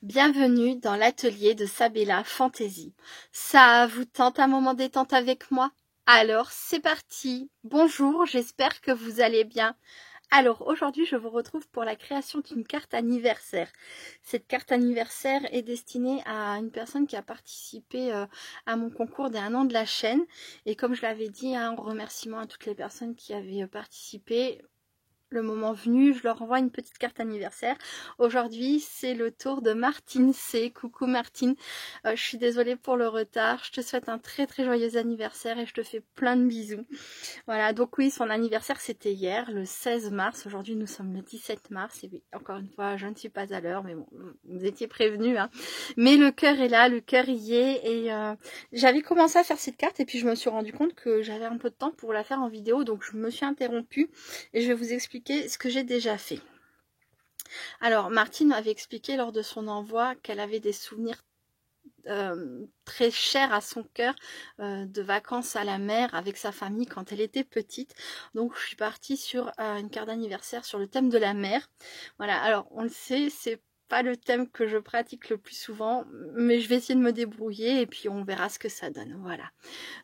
Bienvenue dans l'atelier de Sabella Fantasy. Ça vous tente un moment détente avec moi? Alors c'est parti. Bonjour, j'espère que vous allez bien. Alors aujourd'hui je vous retrouve pour la création d'une carte anniversaire. Cette carte anniversaire est destinée à une personne qui a participé à mon concours des 1 an de la chaîne. Et comme je l'avais dit, en remerciement à toutes les personnes qui avaient participé, le moment venu, je leur envoie une petite carte anniversaire. Aujourd'hui, c'est le tour de Martine C. Coucou Martine, je suis désolée pour le retard. Je te souhaite un très joyeux anniversaire et je te fais plein de bisous. Voilà, donc oui, son anniversaire c'était hier, le 16 mars. Aujourd'hui, nous sommes le 17 mars. Et oui, encore une fois, je ne suis pas à l'heure, mais bon, vous étiez prévenus, hein. Mais le cœur est là, le cœur y est. Et j'avais commencé à faire cette carte et puis je me suis rendu compte que j'avais un peu de temps pour la faire en vidéo. Donc je me suis interrompue et je vais vous expliquer ce que j'ai déjà fait. Alors Martine avait expliqué lors de son envoi qu'elle avait des souvenirs très chers à son cœur de vacances à la mer avec sa famille quand elle était petite. Donc je suis partie sur une carte d'anniversaire sur le thème de la mer. Voilà, alors on le sait, c'est pas le thème que je pratique le plus souvent, mais je vais essayer de me débrouiller et puis on verra ce que ça donne. Voilà,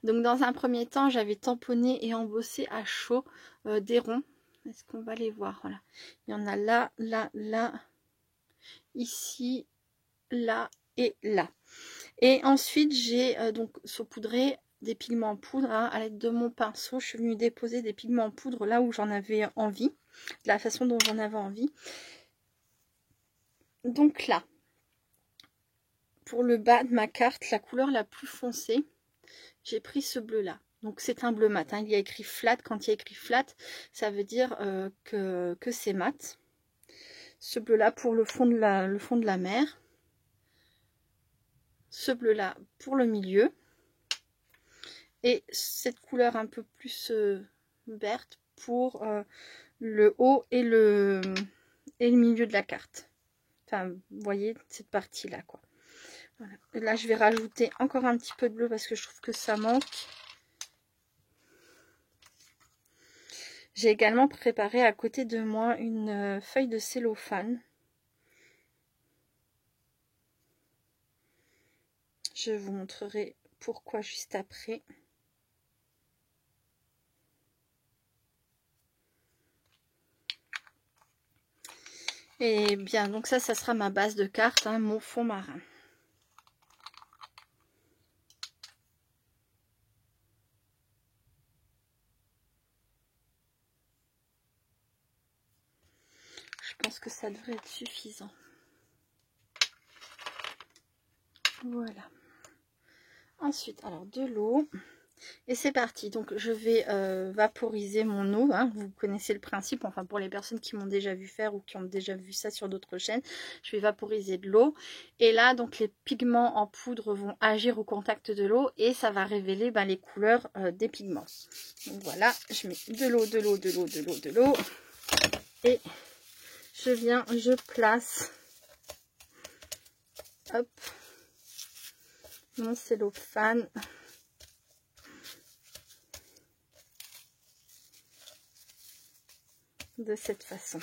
donc dans un premier temps j'avais tamponné et embossé à chaud des ronds. Est-ce qu'on va les voir? Voilà. Il y en a là, là, là, ici, là et là. Et ensuite, j'ai donc saupoudré des pigments en poudre à l'aide de mon pinceau. Je suis venue déposer des pigments en poudre là où j'en avais envie, de la façon dont j'en avais envie. Donc là, pour le bas de ma carte, la couleur la plus foncée, j'ai pris ce bleu là. Donc c'est un bleu mat, hein. Il y a écrit flat. Quand il y a écrit flat, ça veut dire que c'est mat. Ce bleu là pour le fond de la mer. Ce bleu là pour le milieu. Et cette couleur un peu plus verte pour le haut et le milieu de la carte. Enfin, vous voyez cette partie là quoi. Voilà. Et là je vais rajouter encore un petit peu de bleu parce que je trouve que ça manque. J'ai également préparé à côté de moi une feuille de cellophane. Je vous montrerai pourquoi juste après. Et bien, donc ça sera ma base de carte, hein, mon fond marin. Je pense que ça devrait être suffisant. Voilà. Ensuite, alors de l'eau. Et c'est parti. Donc je vais vaporiser mon eau, hein. Vous connaissez le principe, enfin pour les personnes qui m'ont déjà vu faire ou qui ont déjà vu ça sur d'autres chaînes, je vais vaporiser de l'eau. Et là, donc les pigments en poudre vont agir au contact de l'eau et ça va révéler les couleurs des pigments. Donc voilà, je mets de l'eau, de l'eau, de l'eau, de l'eau, de l'eau. Et je place, hop, mon cellophane. De cette façon.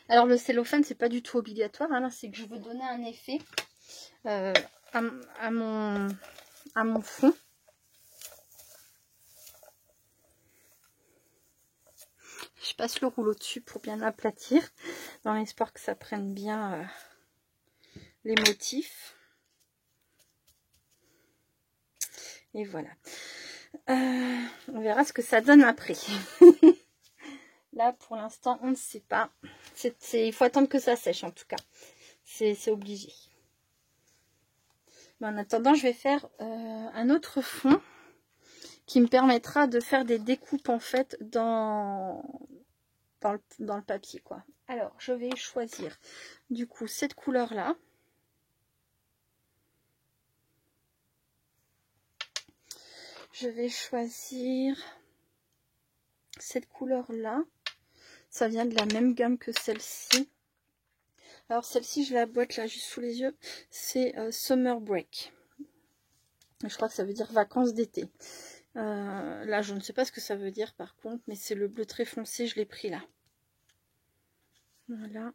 Alors le cellophane c'est pas du tout obligatoire, hein, c'est que je veux donner un effet à mon fond. Je passe le rouleau dessus pour bien l'aplatir dans l'espoir que ça prenne bien les motifs. Et voilà. On verra ce que ça donne après. Là, pour l'instant, on ne sait pas. Il faut attendre que ça sèche, en tout cas. C'est obligé. Mais en attendant, je vais faire un autre fond qui me permettra de faire des découpes, en fait, dans le papier, quoi. Alors, je vais choisir, du coup, cette couleur-là. Je vais choisir cette couleur-là. Ça vient de la même gamme que celle-ci. Alors celle-ci, je la boîte là juste sous les yeux. C'est Summer Break. Je crois que ça veut dire vacances d'été. Là, je ne sais pas ce que ça veut dire par contre, mais c'est le bleu très foncé, je l'ai pris là. Voilà.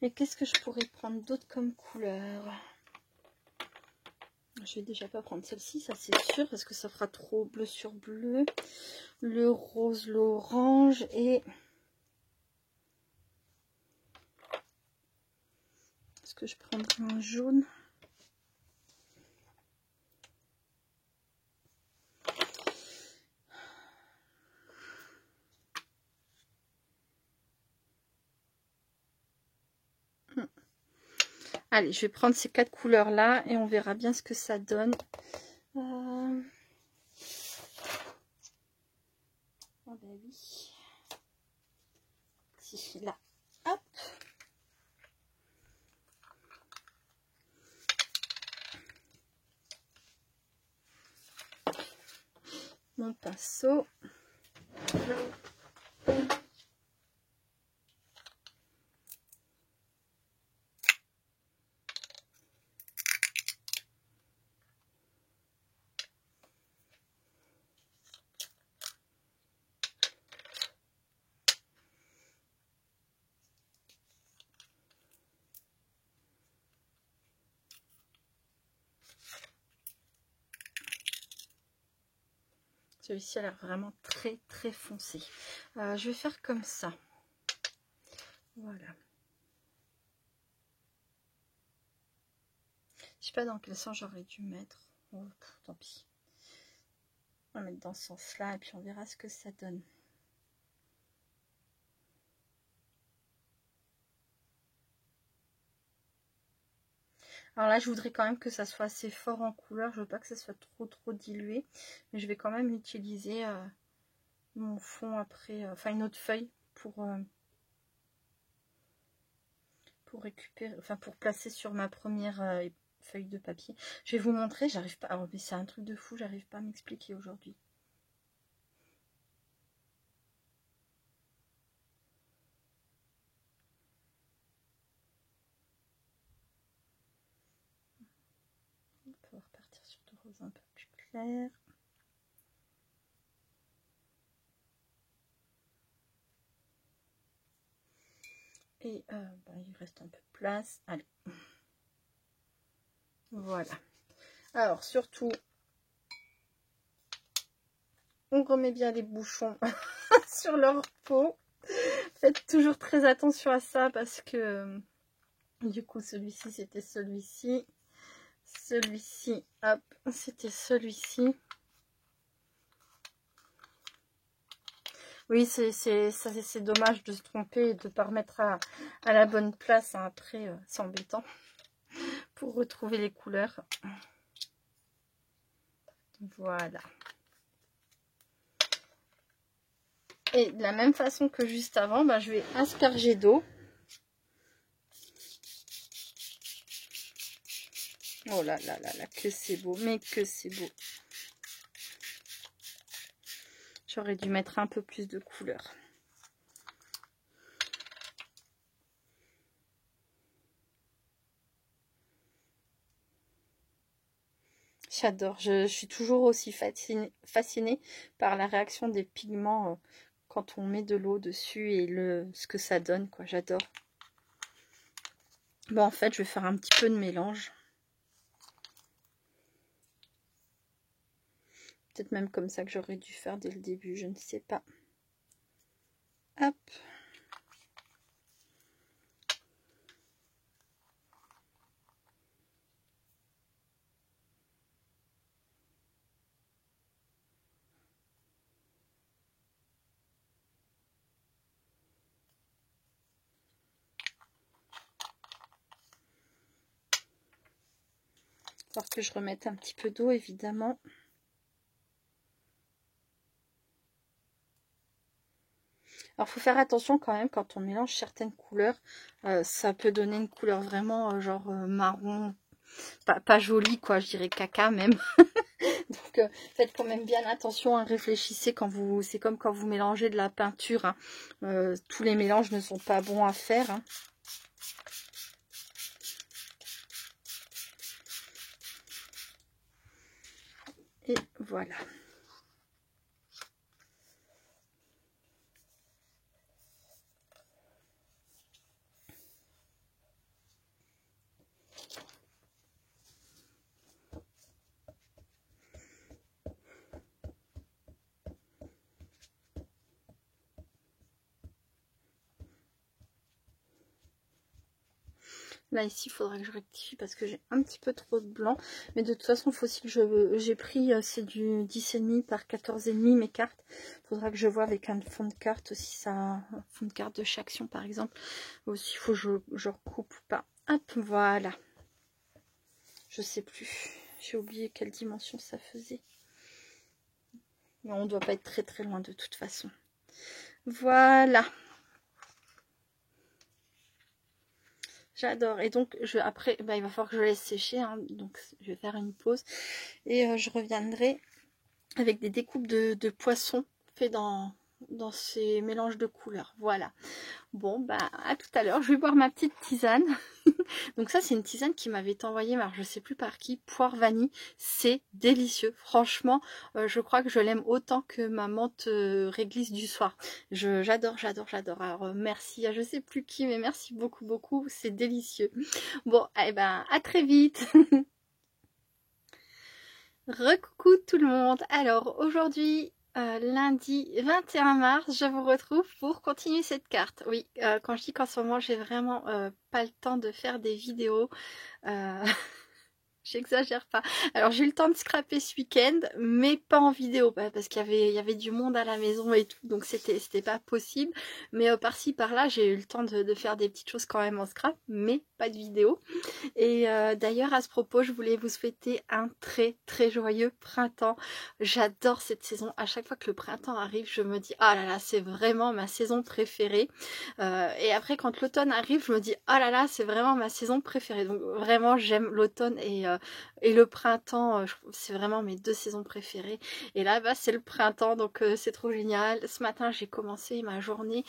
Et qu'est-ce que je pourrais prendre d'autre comme couleur? Je vais déjà pas prendre celle-ci, ça c'est sûr, parce que ça fera trop bleu sur bleu. Le rose, l'orange et... Est-ce que je prendrai un jaune? Allez, je vais prendre ces 4 couleurs là et on verra bien ce que ça donne. Oh ben oui. Si, là. Hop. Mon pinceau. Celui-ci a l'air vraiment très très foncé. Je vais faire comme ça. Voilà. Je sais pas dans quel sens j'aurais dû mettre. Oh, tant pis. On va mettre dans ce sens-là et puis on verra ce que ça donne. Alors là, je voudrais quand même que ça soit assez fort en couleur. Je veux pas que ça soit trop dilué. Mais je vais quand même utiliser mon fond après, enfin une autre feuille pour récupérer, enfin pour placer sur ma première feuille de papier. Je vais vous montrer, j'arrive pas. Alors, mais c'est un truc de fou, j'arrive pas à m'expliquer aujourd'hui. On va repartir sur du rose un peu plus clair. Et il reste un peu de place. Allez. Voilà. Alors, surtout, on remet bien les bouchons sur leur peau. Faites toujours très attention à ça parce que du coup, celui-ci, c'était celui-ci. Celui-ci, hop, c'était celui-ci. Oui, c'est dommage de se tromper et de ne pas remettre à la bonne place. Hein. Après, c'est embêtant pour retrouver les couleurs. Voilà. Et de la même façon que juste avant, je vais asperger d'eau. Oh là là là là, que c'est beau, mais que c'est beau. J'aurais dû mettre un peu plus de couleur. J'adore, je suis toujours aussi fascinée par la réaction des pigments quand on met de l'eau dessus et ce que ça donne, quoi. J'adore. Bon, en fait, je vais faire un petit peu de mélange. Peut-être même comme ça que j'aurais dû faire dès le début, je ne sais pas. Hop. Il va falloir que je remette un petit peu d'eau, évidemment. Alors, il faut faire attention quand même quand on mélange certaines couleurs. Ça peut donner une couleur vraiment genre marron, pas jolie, quoi, je dirais caca même. Donc, faites quand même bien attention, hein, réfléchissez quand vous... C'est comme quand vous mélangez de la peinture. Hein. Tous les mélanges ne sont pas bons à faire. Hein. Et voilà. Là, ici, il faudra que je rectifie parce que j'ai un petit peu trop de blanc. Mais de toute façon, il faut aussi que j'ai pris, c'est du 10,5 par 14,5 mes cartes. Il faudra que je vois avec un fond de carte aussi, ça, un fond de carte de chaque action par exemple. Aussi, il faut que je recoupe ou pas. Hop, voilà. Je sais plus. J'ai oublié quelle dimension ça faisait. Mais on ne doit pas être très très loin de toute façon. Voilà. J'adore. Et donc, après, bah, il va falloir que je laisse sécher. Hein, donc, je vais faire une pause. Et je reviendrai avec des découpes de poissons faits dans ces mélanges de couleurs. Voilà. Bon, bah, à tout à l'heure. Je vais boire ma petite tisane. Donc ça, c'est une tisane qui m'avait été envoyée, alors je sais plus par qui, poire vanille. C'est délicieux. Franchement, je crois que je l'aime autant que ma menthe réglisse du soir. J'adore, j'adore, j'adore. Alors merci à je sais plus qui, mais merci beaucoup, beaucoup. C'est délicieux. Bon, eh ben, à très vite. Recoucou tout le monde. Alors aujourd'hui, lundi 21 mars, je vous retrouve pour continuer cette carte. Oui, quand je dis qu'en ce moment, j'ai vraiment pas le temps de faire des vidéos, j'exagère pas. Alors j'ai eu le temps de scraper ce week-end, mais pas en vidéo, parce qu'il y avait du monde à la maison et tout, donc c'était pas possible. Mais par-ci par-là, j'ai eu le temps de faire des petites choses quand même en scrap, mais pas de vidéo. Et d'ailleurs, à ce propos, je voulais vous souhaiter un très très joyeux printemps. J'adore cette saison. À chaque fois que le printemps arrive, je me dis, ah là là, c'est vraiment ma saison préférée. Et après, quand l'automne arrive, je me dis, ah là là, c'est vraiment ma saison préférée. Donc vraiment, j'aime l'automne et le printemps. C'est vraiment mes deux saisons préférées. Et là, bah, c'est le printemps, donc c'est trop génial. Ce matin, j'ai commencé ma journée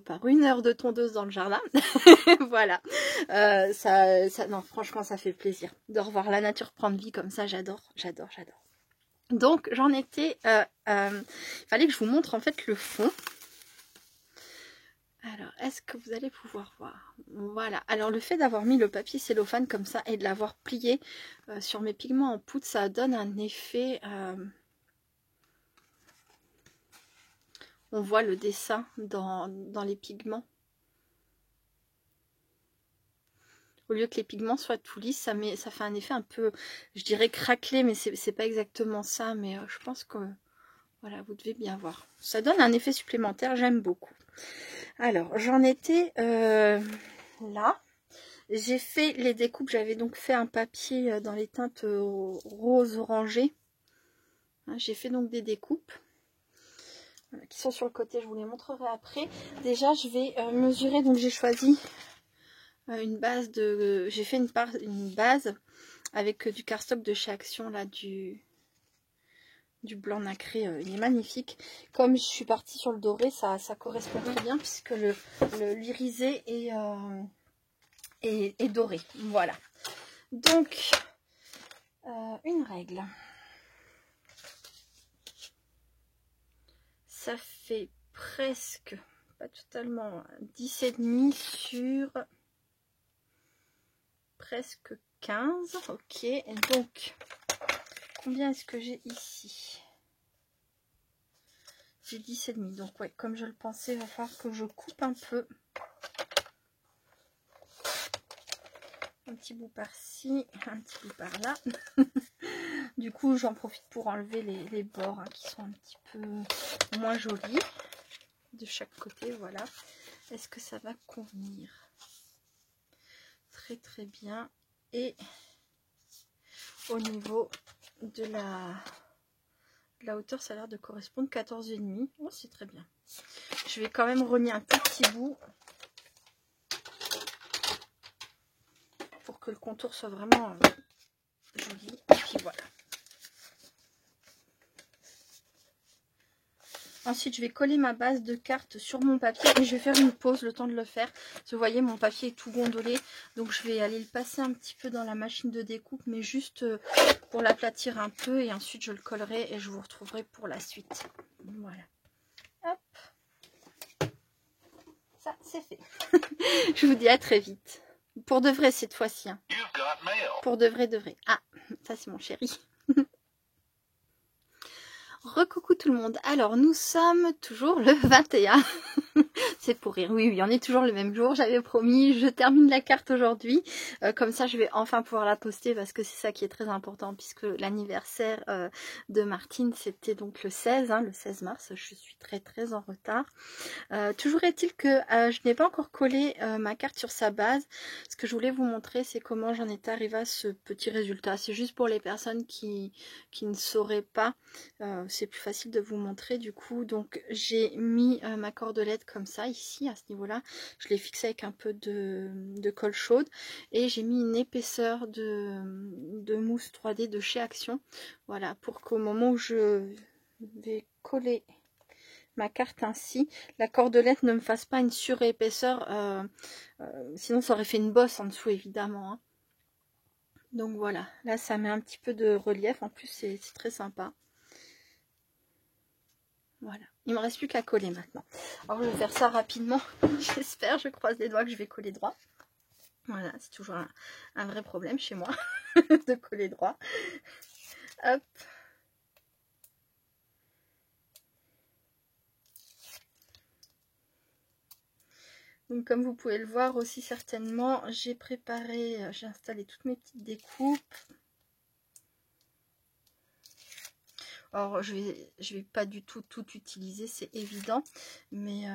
par 1 heure de tondeuse dans le jardin. Voilà. Non, franchement, ça fait plaisir de revoir la nature prendre vie comme ça. J'adore, j'adore, j'adore. Donc, j'en étais... il fallait que je vous montre en fait le fond. Alors, est-ce que vous allez pouvoir voir? Voilà. Alors, le fait d'avoir mis le papier cellophane comme ça et de l'avoir plié sur mes pigments en poudre, ça donne un effet... on voit le dessin dans les pigments. Au lieu que les pigments soient tout lisses, ça fait un effet un peu, je dirais craquelé, mais c'est pas exactement ça. Mais je pense que, voilà, vous devez bien voir. Ça donne un effet supplémentaire, j'aime beaucoup. Alors, j'en étais là. J'ai fait les découpes, j'avais donc fait un papier dans les teintes rose orangé. J'ai fait donc des découpes qui sont sur le côté, je vous les montrerai après. Déjà, je vais mesurer, donc j'ai choisi... une base de... J'ai fait une base avec du cardstock de chez Action, là, du blanc nacré. Il est magnifique. Comme je suis partie sur le doré, ça correspond très bien puisque l'irisé est doré. Voilà. Donc, une règle. Ça fait presque, pas totalement, 10,5 sur... presque 15, ok. Et donc, combien est-ce que j'ai ici? J'ai 10,5. Donc, ouais, comme je le pensais, il va falloir que je coupe un peu. Un petit bout par-ci, un petit bout par-là. Du coup, j'en profite pour enlever les bords qui sont un petit peu moins jolis de chaque côté. Voilà. Est-ce que ça va convenir? Très très bien. Et au niveau de la hauteur, ça a l'air de correspondre 14,5. Oh, c'est très bien. Je vais quand même rogner un tout petit bout pour que le contour soit vraiment joli. Et puis voilà. Ensuite, je vais coller ma base de cartes sur mon papier et je vais faire une pause le temps de le faire. Vous voyez, mon papier est tout gondolé. Donc, je vais aller le passer un petit peu dans la machine de découpe, mais juste pour l'aplatir un peu. Et ensuite, je le collerai et je vous retrouverai pour la suite. Voilà. Hop. Ça, c'est fait. Je vous dis à très vite. Pour de vrai cette fois-ci. Hein. Pour de vrai, de vrai. Ah, ça, c'est mon chéri. Recoucou tout le monde. Alors nous sommes toujours le 21. C'est pour rire. Oui, oui, on est toujours le même jour. J'avais promis, je termine la carte aujourd'hui. Comme ça, je vais enfin pouvoir la poster parce que c'est ça qui est très important puisque l'anniversaire de Martine, c'était donc le 16, hein, le 16 mars. Je suis très très en retard. Toujours est-il que je n'ai pas encore collé ma carte sur sa base. Ce que je voulais vous montrer, c'est comment j'en étais arrivée à ce petit résultat. C'est juste pour les personnes qui ne sauraient pas. C'est plus facile de vous montrer du coup. Donc j'ai mis ma cordelette comme ça ici à ce niveau là, je l'ai fixée avec un peu de colle chaude et j'ai mis une épaisseur de mousse 3D de chez Action, voilà, pour qu'au moment où je vais coller ma carte ainsi, la cordelette ne me fasse pas une surépaisseur, sinon ça aurait fait une bosse en dessous évidemment, hein. Donc voilà, là ça met un petit peu de relief, en plus c'est très sympa. Voilà, il me reste plus qu'à coller maintenant. Alors je vais faire ça rapidement, j'espère, je croise les doigts que je vais coller droit. Voilà, c'est toujours un vrai problème chez moi de coller droit. Hop. Donc comme vous pouvez le voir aussi certainement, j'ai préparé, j'ai installé toutes mes petites découpes. Alors je vais pas du tout utiliser, c'est évident, mais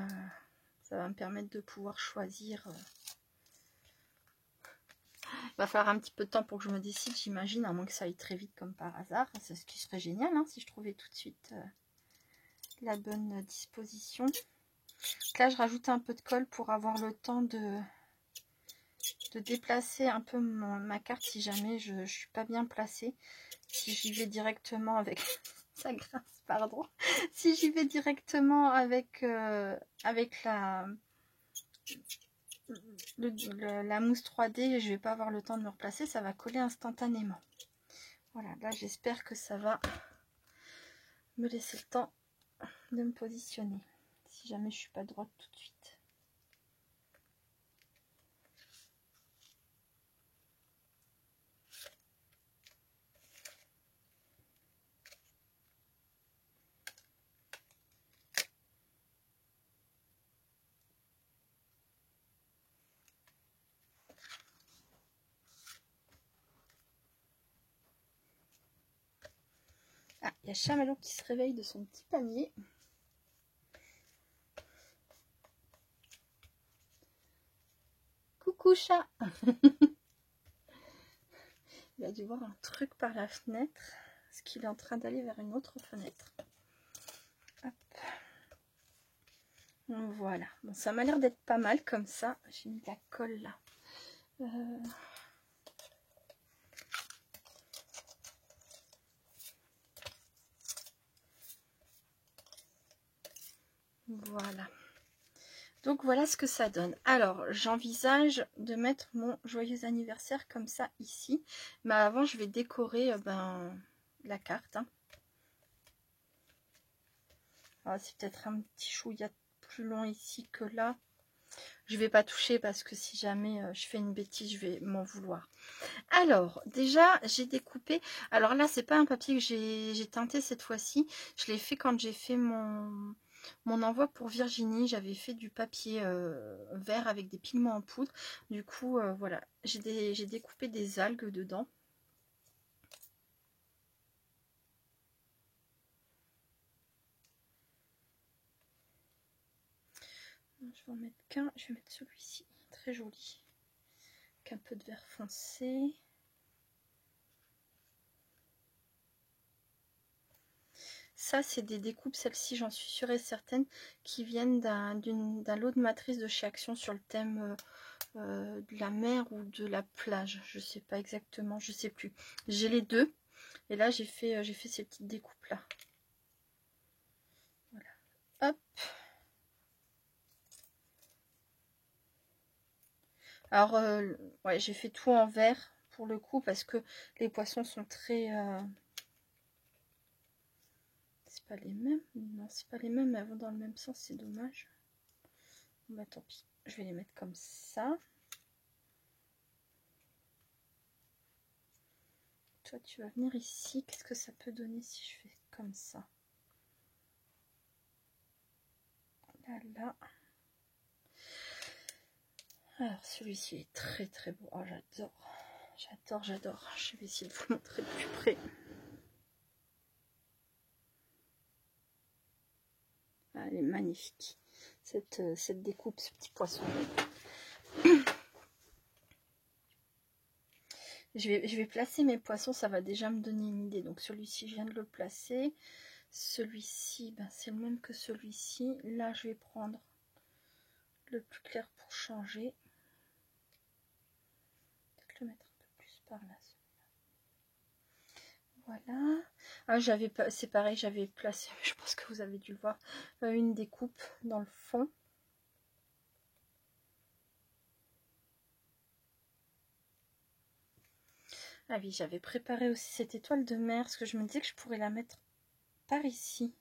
ça va me permettre de pouvoir choisir. Il va falloir un petit peu de temps pour que je me décide, j'imagine, à moins que ça aille très vite comme par hasard. C'est ce qui serait génial, hein, si je trouvais tout de suite la bonne disposition. Là je rajoute un peu de colle pour avoir le temps de déplacer un peu ma carte si jamais je ne suis pas bien placée. Si j'y vais directement avec ça grince, pardon. Si j'y vais directement avec la mousse 3D, je vais pas avoir le temps de me replacer, ça va coller instantanément. Voilà, là j'espère que ça va me laisser le temps de me positionner. Si jamais je suis pas droite tout de suite. Ah, il y a Chamallow qui se réveille de son petit panier. Coucou chat. Il a dû voir un truc par la fenêtre, parce qu'il est en train d'aller vers une autre fenêtre. Hop. Voilà. Bon, ça m'a l'air d'être pas mal comme ça. J'ai mis de la colle là. Voilà. Donc voilà ce que ça donne. Alors j'envisage de mettre mon joyeux anniversaire comme ça ici. Mais avant je vais décorer la carte. Hein. C'est peut-être un petit chouïa plus long ici que là. Je vais pas toucher parce que si jamais je fais une bêtise, je vais m'en vouloir. Alors, déjà, j'ai découpé. Alors là, c'est pas un papier que j'ai teinté cette fois-ci. Je l'ai fait quand j'ai fait mon envoi pour Virginie. J'avais fait du papier vert avec des pigments en poudre. Du coup, voilà, j'ai découpé des algues dedans. Je vais en mettre qu'un. Je vais mettre celui-ci, très joli. Avec un peu de vert foncé. Ça, c'est des découpes, celles-ci, j'en suis sûre et certaine, qui viennent d'un lot de matrices de chez Action sur le thème de la mer ou de la plage. Je sais pas exactement, je sais plus. J'ai les deux. Et là, j'ai fait ces petites découpes-là. Voilà. Hop. Alors, ouais, j'ai fait tout en vert pour le coup parce que les poissons sont très... C'est pas les mêmes. Non, c'est pas les mêmes, mais elles vont dans le même sens, c'est dommage. Bon, bah tant pis. Je vais les mettre comme ça. Toi, tu vas venir ici. Qu'est-ce que ça peut donner si je fais comme ça? Là, là. Alors celui-ci est très très beau. Oh, j'adore. J'adore, j'adore. Je vais essayer de vous montrer de plus près. Ah, elle est magnifique. Cette découpe, ce petit poisson. Je vais placer mes poissons, ça va déjà me donner une idée. Donc celui-ci, je viens de le placer. Celui-ci, ben, c'est le même que celui-ci. Là, je vais prendre le plus clair pour changer. Peut-être le mettre un peu plus par là. Voilà. Ah, c'est pareil, j'avais placé, je pense que vous avez dû le voir, une découpe dans le fond. Ah oui, j'avais préparé aussi cette étoile de mer, parce que je me disais que je pourrais la mettre par ici.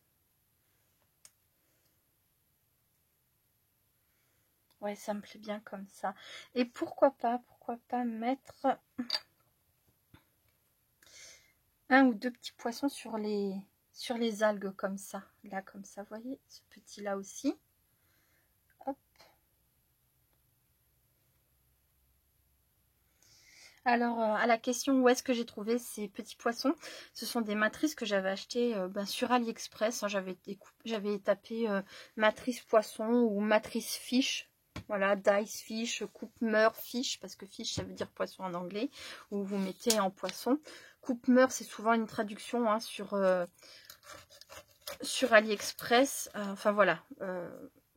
Ouais, ça me plaît bien comme ça. Et pourquoi pas mettre un ou deux petits poissons sur les algues comme ça. Là, comme ça, vous voyez, ce petit là aussi. Hop. Alors, à la question où est-ce que j'ai trouvé ces petits poissons, ce sont des matrices que j'avais achetées sur AliExpress. Hein, j'avais tapé matrice poisson ou matrice fish. Voilà, dice fish, coupe-meur fish, parce que fish ça veut dire poisson en anglais, ou vous mettez en poisson. Coupe-meur, c'est souvent une traduction hein, sur AliExpress. Enfin voilà,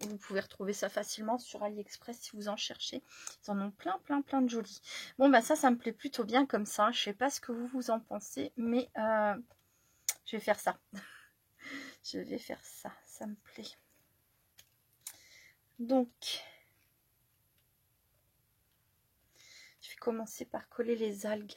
vous pouvez retrouver ça facilement sur AliExpress si vous en cherchez. Ils en ont plein de jolis. Bon, bah ça me plaît plutôt bien comme ça. Je sais pas ce que vous en pensez, mais je vais faire ça. Je vais faire ça, ça me plaît. Donc, je vais commencer par coller les algues.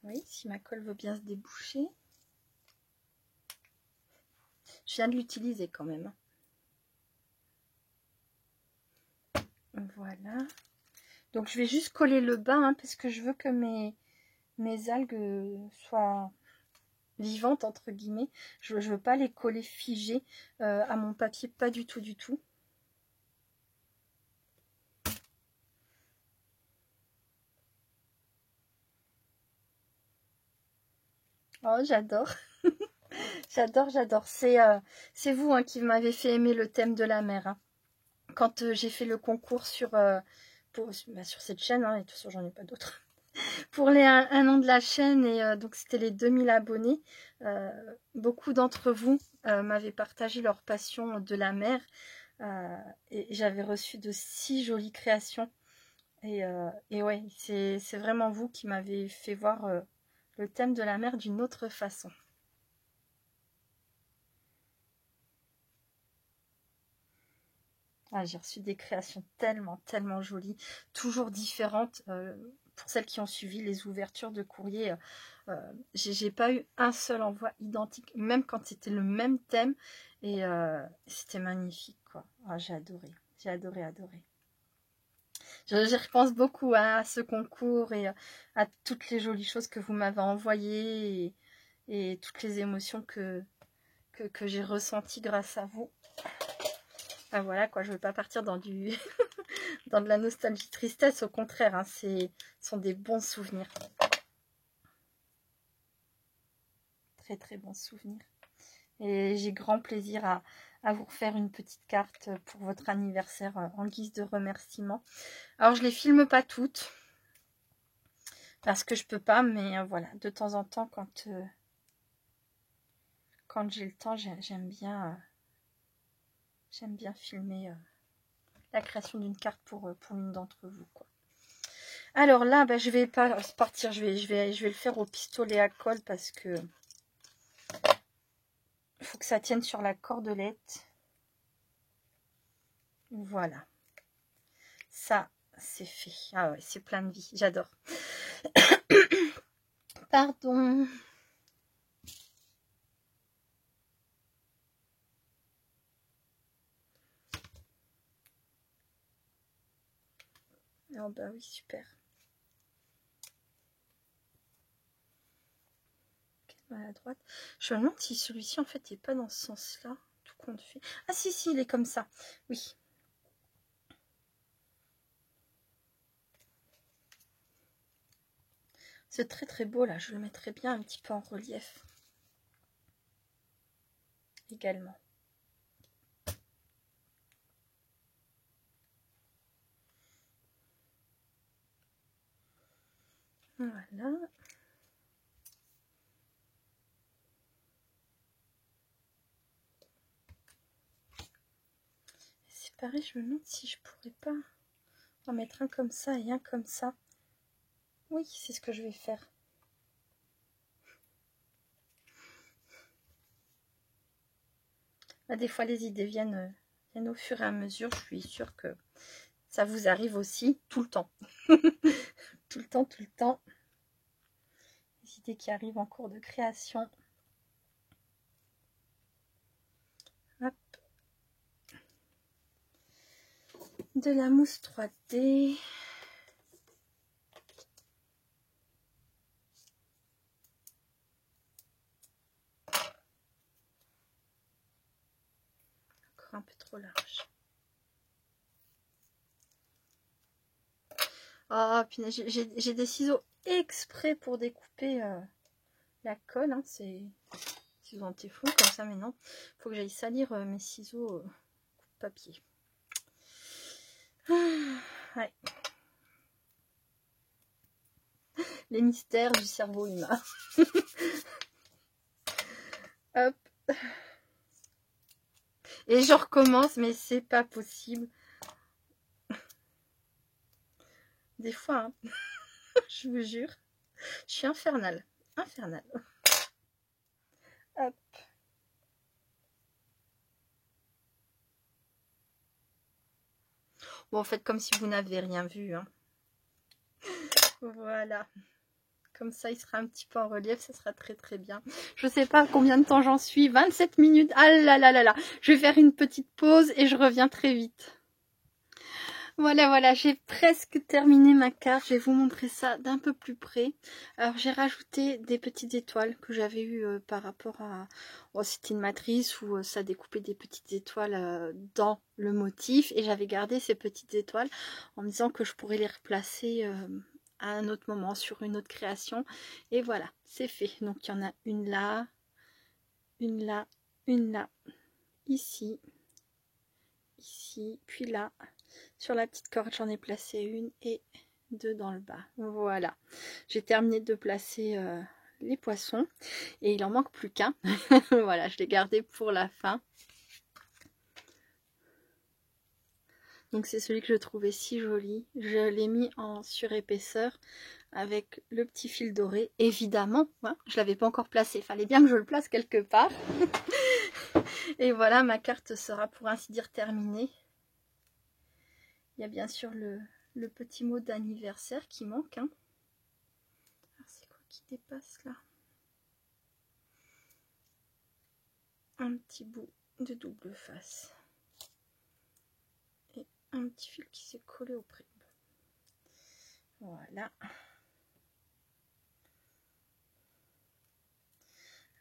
Oui, si ma colle veut bien se déboucher. Je viens de l'utiliser quand même. Voilà. Donc je vais juste coller le bas hein, parce que je veux que mes algues soient vivantes entre guillemets. Je veux pas les coller figées à mon papier, pas du tout. Oh, j'adore. J'adore. C'est vous hein, qui m'avez fait aimer le thème de la mer. Hein. Quand j'ai fait le concours sur cette chaîne, hein, et de toute façon j'en ai pas d'autres. Pour les 1 an de la chaîne, et donc c'était les 2000 abonnés, beaucoup d'entre vous m'avaient partagé leur passion de la mer. Et j'avais reçu de si jolies créations. Et ouais, c'est vraiment vous qui m'avez fait voir le thème de la mer d'une autre façon. Ah, j'ai reçu des créations tellement jolies, toujours différentes. Pour celles qui ont suivi les ouvertures de courrier, j'ai pas eu un seul envoi identique, même quand c'était le même thème. Et c'était magnifique, quoi. Ah, j'ai adoré. J'y repense beaucoup hein, à ce concours et à toutes les jolies choses que vous m'avez envoyées et toutes les émotions que j'ai ressenties grâce à vous. Ah voilà quoi, je ne veux pas partir dans du dans de la nostalgie tristesse, au contraire, hein, ce sont des bons souvenirs. Très bons souvenirs. Et j'ai grand plaisir à vous refaire une petite carte pour votre anniversaire en guise de remerciement. Alors je les filme pas toutes parce que je peux pas, mais voilà, de temps en temps quand j'ai le temps, j'aime bien filmer la création d'une carte pour l'une d'entre vous, quoi. Alors là, bah, je vais pas partir, je vais le faire au pistolet à colle parce que il faut que ça tienne sur la cordelette. Voilà. Ça, c'est fait. Ah ouais, c'est plein de vie. J'adore. Pardon. Oh bah oui, super. À droite. Je me demande si celui-ci en fait n'est pas dans ce sens-là, tout compte fait. Ah si, si, il est comme ça. Oui. C'est très très beau là, je le mettrai bien un petit peu en relief. Également. Voilà. C'est pareil, je me demande si je pourrais pas en mettre un comme ça et un comme ça. Oui, c'est ce que je vais faire. Là, des fois, les idées viennent au fur et à mesure. Je suis sûre que ça vous arrive aussi tout le temps. Tout le temps, tout le temps. Les idées qui arrivent en cours de création. Hop. De la mousse 3D. Encore un peu trop large. Oh, puis j'ai des ciseaux exprès pour découper la colle. Hein. C'est ciseaux en téflon comme ça, mais non. Il faut que j'aille salir mes ciseaux papier. Ouais. Les mystères du cerveau humain. Hop. Et je recommence, mais c'est pas possible. Des fois, hein. Je vous jure, je suis infernale. Infernale. Hop. Bon, faites comme si vous n'avez rien vu. Hein. Voilà. Comme ça, il sera un petit peu en relief, ça sera très très bien. Je sais pas combien de temps j'en suis. 27 minutes. Ah là là là là. Je vais faire une petite pause et je reviens très vite. Voilà, voilà, j'ai presque terminé ma carte. Je vais vous montrer ça d'un peu plus près. Alors, j'ai rajouté des petites étoiles que j'avais eues par rapport à... Oh, c'était une matrice où ça découpait des petites étoiles dans le motif. Et j'avais gardé ces petites étoiles en me disant que je pourrais les replacer à un autre moment sur une autre création. Et voilà, c'est fait. Donc, il y en a une là, une là, une là, ici, ici, puis là. Sur la petite corde, j'en ai placé une et deux dans le bas. Voilà. J'ai terminé de placer les poissons et il en manque plus qu'un. Voilà, je l'ai gardé pour la fin. Donc c'est celui que je trouvais si joli. Je l'ai mis en surépaisseur avec le petit fil doré. Évidemment, hein, je ne l'avais pas encore placé. Il fallait bien que je le place quelque part. Et voilà, ma carte sera pour ainsi dire terminée. Il y a bien sûr le petit mot d'anniversaire qui manque. Hein. C'est quoi qui dépasse là? Un petit bout de double face. Et un petit fil qui s'est collé au près. Voilà.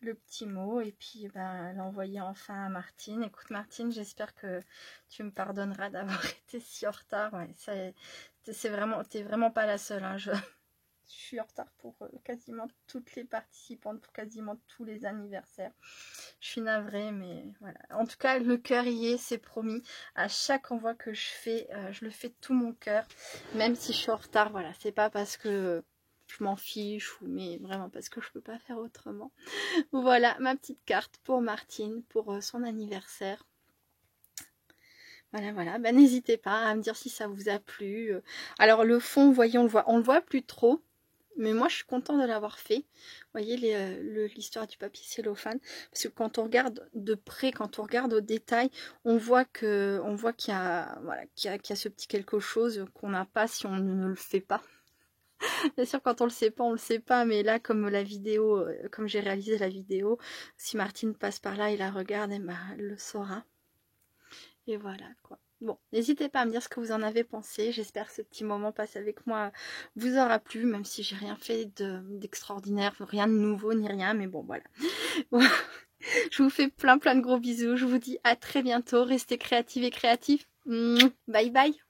Le petit mot et puis ben, l'envoyer enfin à Martine. Écoute Martine, j'espère que tu me pardonneras d'avoir été si en retard. Ouais, c'est vraiment, t'es vraiment pas la seule. Hein. Je suis en retard pour quasiment toutes les participantes, pour quasiment tous les anniversaires. Je suis navrée, mais voilà. En tout cas, le cœur y est, c'est promis. À chaque envoi que je fais, je le fais de tout mon cœur, même si je suis en retard. Voilà, c'est pas parce que je m'en fiche, mais vraiment parce que je peux pas faire autrement. Voilà ma petite carte pour Martine, pour son anniversaire. Voilà, voilà. Ben, n'hésitez pas à me dire si ça vous a plu. Alors le fond, vous voyez, on le voit plus trop. Mais moi, je suis contente de l'avoir fait. Vous voyez l'histoire du papier cellophane. Parce que quand on regarde de près, quand on regarde au détail, on voit qu'il y a, voilà, qu'il y a ce petit quelque chose qu'on n'a pas si on ne le fait pas. Bien sûr, quand on le sait pas, on le sait pas. Mais là, comme la vidéo, comme j'ai réalisé la vidéo, si Martine passe par là et la regarde, elle le saura. Et voilà, quoi. Bon, n'hésitez pas à me dire ce que vous en avez pensé. J'espère que ce petit moment passé avec moi vous aura plu, même si j'ai rien fait d'extraordinaire, rien de nouveau ni rien, mais bon, voilà. Je vous fais plein de gros bisous. Je vous dis à très bientôt. Restez créatifs et créatifs. Bye bye.